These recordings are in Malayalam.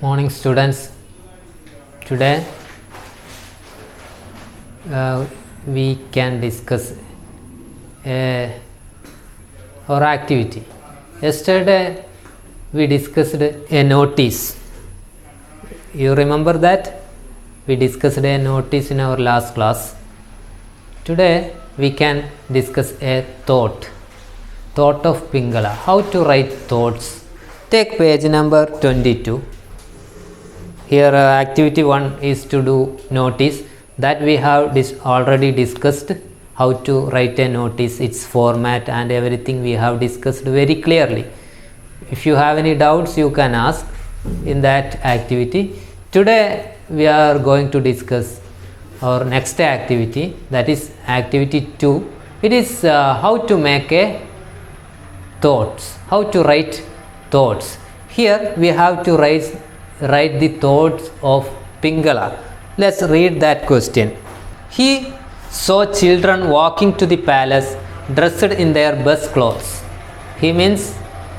Morning students. Today we can discuss our activity. Yesterday we discussed a notice. You remember that? We discussed a notice in our last class. Today we can discuss a thought of Pingala. How to write thoughts. Take page number 22. Here activity 1 is to do notice that we have already discussed how to write a notice, its format and everything we have discussed very clearly. If you have any doubts you can ask in that activity. Today we are going to discuss our next activity, that is activity 2. It is how to make a thoughts, how to write thoughts. Here we have to write the thoughts of Pingala. Let's read that question. He saw children walking to the palace dressed in their best clothes. He means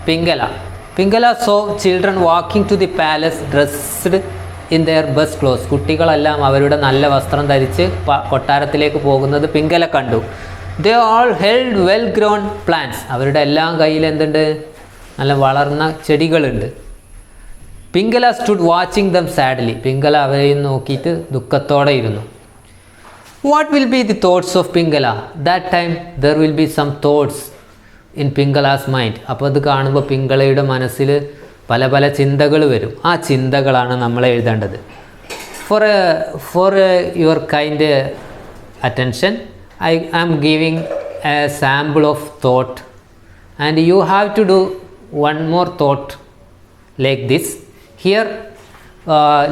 Pingala. Pingala saw children walking to the palace dressed in their best clothes. കുട്ടികളെല്ലാം അവരുടെ നല്ല വസ്ത്രം ധരിച്ച് കൊട്ടാരത്തിലേക്ക് പോകുന്നത് പിംഗല കണ്ടു. They all held well grown plants. അവരുടെ എല്ലാം കയ്യിൽ എന്തുണ്ട്? നല്ല വളർന്ന ചെടികളുണ്ട്. Pingala stood watching them sadly. Pingala അവരെയും നോക്കിയിട്ട് ദുഃഖത്തോടെ ഇരുന്നു. What will be the thoughts of Pingala? That time there will be some thoughts in Pingala's mind. അപ്പോൾ അത് കാണുമ്പോൾ പിംഗളയുടെ മനസ്സിൽ പല പല ചിന്തകൾ വരും. ആ ചിന്തകളാണ് നമ്മൾ എഴുതേണ്ടത്. For your kind attention, I am giving a sample of thought and you have to do one more thought like this. Here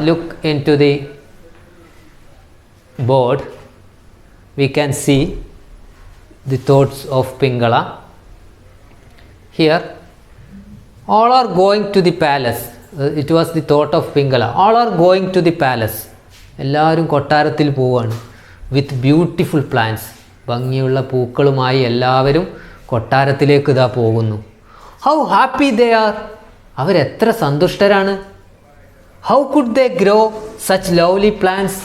look into the board. We can see the thoughts of Pingala. Here all are going to the palace. It was the thought of Pingala. All are going to the palace. എല്ലാവരും കൊട്ടാരത്തിൽ പോവാണ്. വിത്ത് ബ്യൂട്ടിഫുൾ പ്ലാന്റ്സ്, ഭംഗിയുള്ള പൂക്കളുമായി എല്ലാവരും കൊട്ടാരത്തിലേക്ക് ഇതാ പോകുന്നു. ഹൗ ഹാപ്പി ദേ ആർ, അവരെത്ര സന്തുഷ്ടരാണ്. How could they grow such lovely plants,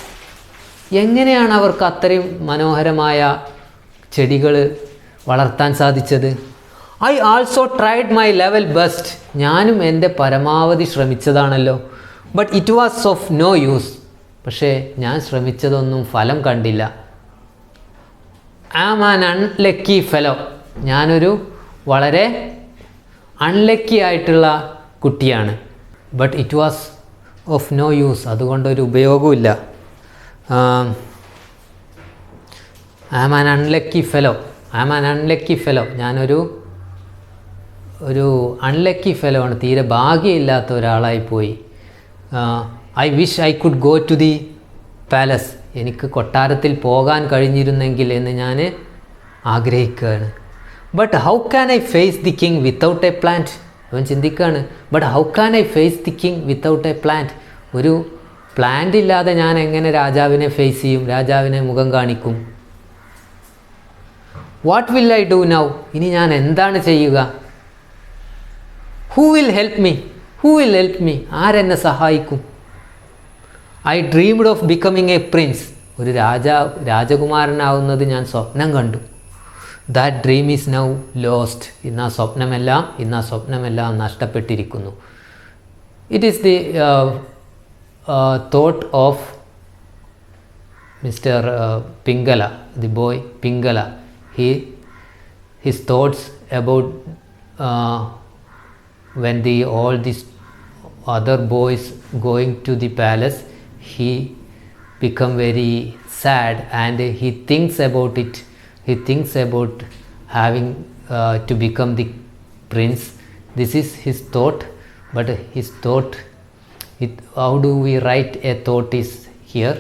എങ്ങനെയാണ് അവർക്ക് അത്രയും മനോഹരമായ ചെടികൾ വളർത്താൻ സാധിച്ചത്. I also tried my level best, ഞാനും എൻ്റെ പരമാവധി ശ്രമിച്ചതാണല്ലോ. But it was of no use, പക്ഷേ ഞാൻ ശ്രമിച്ചതൊന്നും ഫലം കണ്ടില്ല. I am an unlucky fellow, ഞാനൊരു വളരെ അൺലക്കി ആയിട്ടുള്ള കുട്ടിയാണ്. But it was of no use, അതുകൊണ്ടൊരു ഉപയോഗമില്ല. I am an unlucky fellow, I am an unlucky fellow, ഞാനൊരു അൺലക്കി ഫെലോ ആണ്, തീരെ ഭാഗ്യമില്ലാത്ത ഒരാളായിപ്പോയി. I wish I could go to the palace, എനിക്ക് കൊട്ടാരത്തിൽ പോകാൻ കഴിഞ്ഞിരുന്നെങ്കിൽ എന്ന് ഞാൻ ആഗ്രഹിക്കുകയാണ്. But how can I face the king without a plant, അവൻ ചിന്തിക്കുകയാണ്. But how can I face the king without a plant, ഒരു പ്ലാന്റ് ഇല്ലാതെ ഞാൻ എങ്ങനെ രാജാവിനെ ഫേസ് ചെയ്യും, രാജാവിനെ മുഖം കാണിക്കും. What will I do now, ഇനി ഞാൻ എന്താണ് ചെയ്യുക. Who will help me, who will help me, ആരെന്നെ സഹായിക്കും. I dreamed of becoming a prince, ഒരു രാജകുമാരനാവുന്നത് ഞാൻ സ്വപ്നം കണ്ടു. That dream is now lost, ഇന്ന് ആ സ്വപ്നമെല്ലാം നഷ്ടപ്പെട്ടിരിക്കുന്നു. It is the thought of Mr. Pingala, the boy Pingala. His thoughts about when all these other boys going to the palace, he become very sad and he thinks about it. He thinks about having to become the prince. This is his thought, but his thought, how do we write a thought is here.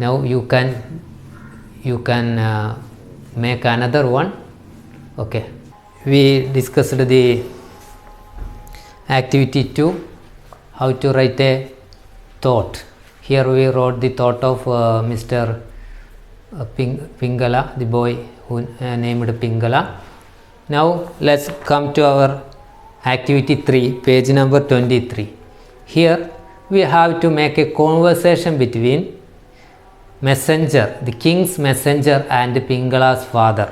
Now you can make another one. Okay, we discussed the activity 2, how to write a thought. Here we wrote the thought of Mr. Pingala, the boy who named Pingala. Now let's come to our activity 3, page number 23. Here we have to make a conversation between messenger, the king's messenger and Pingala's father.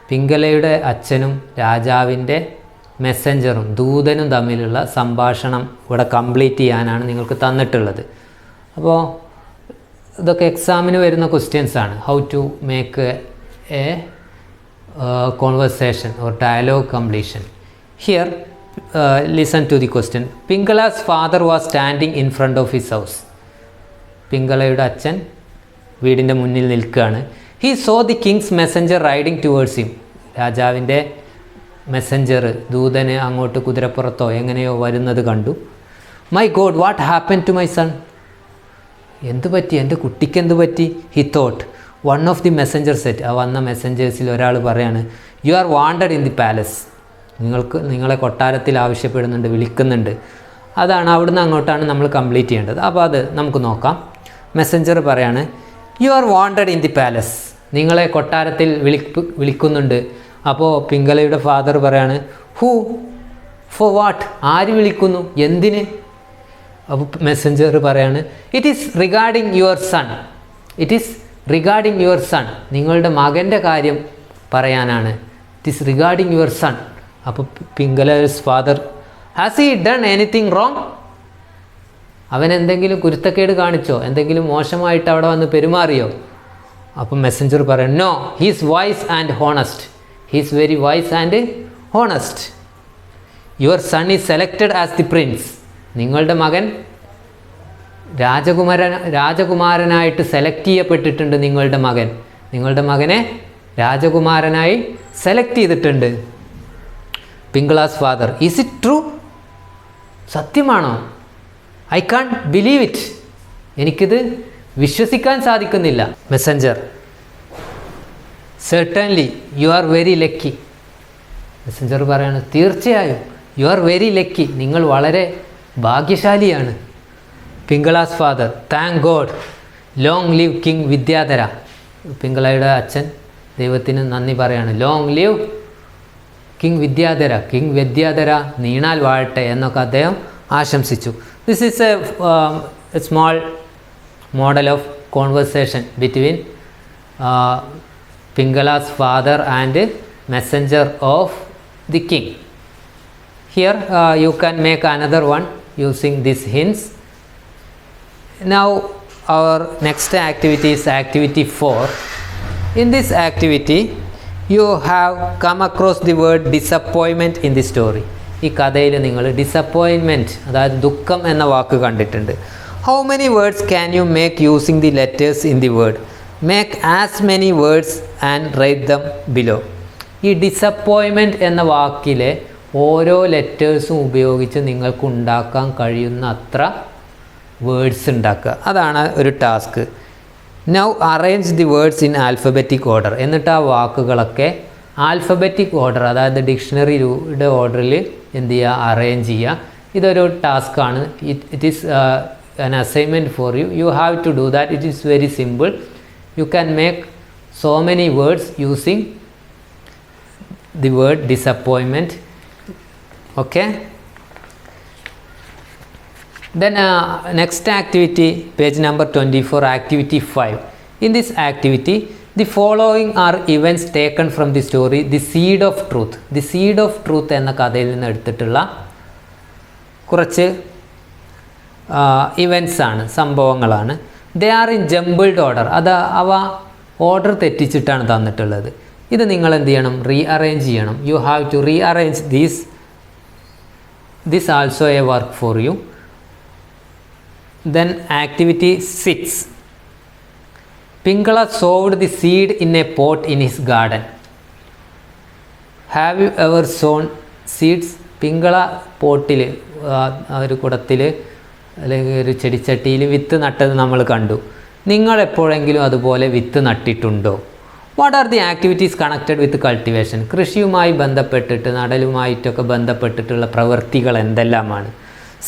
പിംഗലയുടെ അച്ഛനും രാജാവിൻ്റെ മെസ്സഞ്ചറും ദൂതനും തമ്മിലുള്ള സംഭാഷണം ഇവിടെ കംപ്ലീറ്റ് ചെയ്യാനാണ് നിങ്ങൾക്ക് തന്നിട്ടുള്ളത്. അപ്പോൾ ഇതൊക്കെ എക്സാമിന് വരുന്ന ക്വസ്റ്റ്യൻസ് ആണ്. How to make a conversation or dialogue completion. Here listen to the question. Pingala's father was standing in front of his house. പിംഗളയുടെ അച്ഛൻ വീടിൻ്റെ മുന്നിൽ നിൽക്കുകയാണ്. He saw the king's messenger riding towards him. രാജാവിൻ്റെ മെസ്സഞ്ചർ ദൂതന് അങ്ങോട്ട് കുതിരപ്പുറത്തോ എങ്ങനെയോ വരുന്നത് കണ്ടു. My God, what happened to my son? എന്തു പറ്റി, എൻ്റെ കുട്ടിക്ക് എന്തു പറ്റി? He thought. One of the messengers said, ആ വന്ന മെസ്സഞ്ചേഴ്സിൽ ഒരാൾ പറയാണ്, you are wanted in the palace. നിങ്ങളെ കൊട്ടാരത്തിൽ ആവശ്യപ്പെടുന്നുണ്ട്, വിളിക്കുന്നുണ്ട്. അതാണ് അവിടുന്ന് അങ്ങോട്ടാണ് നമ്മൾ കംപ്ലീറ്റ് ചെയ്യേണ്ടത്. അപ്പോൾ അത് നമുക്ക് നോക്കാം. മെസ്സഞ്ചർ പറയാണ്, you are wanted in the palace. നിങ്ങളെ കൊട്ടാരത്തിൽ വിളിക്കുന്നുണ്ട്. അപ്പോൾ പിംഗലയുടെ ഫാദർ പറയാണ്, ഹൂ, ഫോർ വാട്ട്? ആര് വിളിക്കുന്നു, എന്തിന്? അപ്പോൾ മെസ്സഞ്ചർ പറയാണ്, it is regarding your son. It is regarding your son. നിങ്ങളുടെ മകൻ്റെ കാര്യം പറയാനാണ്. It is regarding your son. അപ്പോൾ Pingala's father, has he done anything wrong? അവൻ എന്തെങ്കിലും കുരുത്തക്കേട് കാണിച്ചോ, എന്തെങ്കിലും മോശമായിട്ട് അവിടെ വന്ന് പെരുമാറിയോ? അപ്പം മെസ്സഞ്ചർ പറയും, no, he's wise and honest. He's very wise and honest. Your son is selected as the prince. നിങ്ങളുടെ മകൻ രാജകുമാരനായിട്ട് സെലക്ട് ചെയ്യപ്പെട്ടിട്ടുണ്ട്. നിങ്ങളുടെ മകനെ രാജകുമാരനായി സെലക്ട് ചെയ്തിട്ടുണ്ട്. Pingala's father, is it true? സത്യമാണോ? I can't believe it. എനിക്കിത് വിശ്വസിക്കാൻ സാധിക്കുന്നില്ല. Messenger, certainly you are very lucky. Messenger പറയാണ്, തീർച്ചയായും യു ആർ വെരി ലക്കി. നിങ്ങൾ വളരെ ഭാഗ്യശാലിയാണ്. Pingala's father, thank God, long live king Vidyadhara. പിംഗളയുടെ അച്ഛൻ ദൈവത്തിന് നന്ദി പറയാണ്. Long live king Vidyadhara. King Vidyadhara നീണാൽ വാഴട്ടെ എന്നൊക്കെ അദ്ദേഹം ആശംസിച്ചു. This is a small model of conversation between Pingala's father and messenger of the king. Here you can make another one using these hints. Now our next activity is activity 4. In this activity you have come across the word disappointment in the story. ഈ കഥയിൽ നിങ്ങൾ ഡിസപ്പോയിൻമെൻറ്റ്, അതായത് ദുഃഖം എന്ന വാക്ക് കണ്ടിട്ടുണ്ട്. How many words can you make using the letters in the word? Make as many words and write them below. ഈ ഡിസപ്പോയിൻമെൻറ്റ് എന്ന വാക്കിലെ ഓരോ ലെറ്റേഴ്സും ഉപയോഗിച്ച് നിങ്ങൾക്ക് ഉണ്ടാക്കാൻ കഴിയുന്ന അത്ര വേർഡ്സ് ഉണ്ടാക്കുക. അതാണ് ഒരു task. Now arrange the words in alphabetic order. എന്നിട്ട് ആ വാക്കുകളൊക്കെ ആൽഫബറ്റിക് ഓർഡർ, അതായത് ഡിക്ഷണറിയുടെ ഓർഡറിൽ എന്ത് ചെയ്യുക, അറേഞ്ച് ചെയ്യുക. ഇതൊരു ടാസ്ക്കാണ്. It is an assignment for you. You have to do that. It is very simple. You can make so many words using the word disappointment. Okay. Then next activity, page number 24, activity 5. In this activity, the following are events taken from the story The Seed of Truth. The Seed of Truth എന്ന കഥയിൽ നിന്ന് എടുത്തിട്ടുള്ള കുറച്ച് ഇവൻറ്റ്സ് ആണ്, സംഭവങ്ങളാണ്. They are in jumbled order. അവ ഓർഡർ തെറ്റിച്ചിട്ടാണ് തന്നിട്ടുള്ളത്. ഇത് നിങ്ങൾ എന്ത് ചെയ്യണം, റീഅറേഞ്ച് ചെയ്യണം. You have to rearrange this also a work for you. Then activity 6. Pingala sowed the seed in a pot in his garden. Have you ever sown seeds? പിങ്കള പോട്ടിൽ, ഒരു കുടത്തിൽ അല്ലെങ്കിൽ ഒരു ചെടിച്ചട്ടിയിൽ വിത്ത് നട്ടത് നമ്മൾ കണ്ടു. നിങ്ങൾ എപ്പോഴെങ്കിലും അതുപോലെ വിത്ത് നട്ടിട്ടുണ്ടോ? What are the activities connected with cultivation? കൃഷിയുമായി ബന്ധപ്പെട്ടിട്ട്, നടലുമായിട്ടൊക്കെ ബന്ധപ്പെട്ടിട്ടുള്ള പ്രവൃത്തികൾ എന്തെല്ലാമാണ്?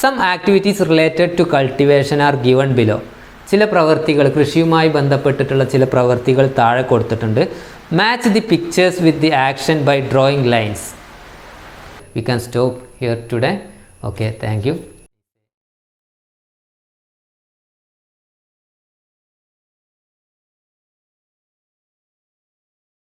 Some activities related to cultivation are given below. ചില പ്രവൃത്തികൾ, കൃഷിയുമായി ബന്ധപ്പെട്ടിട്ടുള്ള ചില പ്രവൃത്തികൾ താഴെ കൊടുത്തിട്ടുണ്ട്. Match the pictures with the action by drawing lines. We can stop here today. Okay, thank U.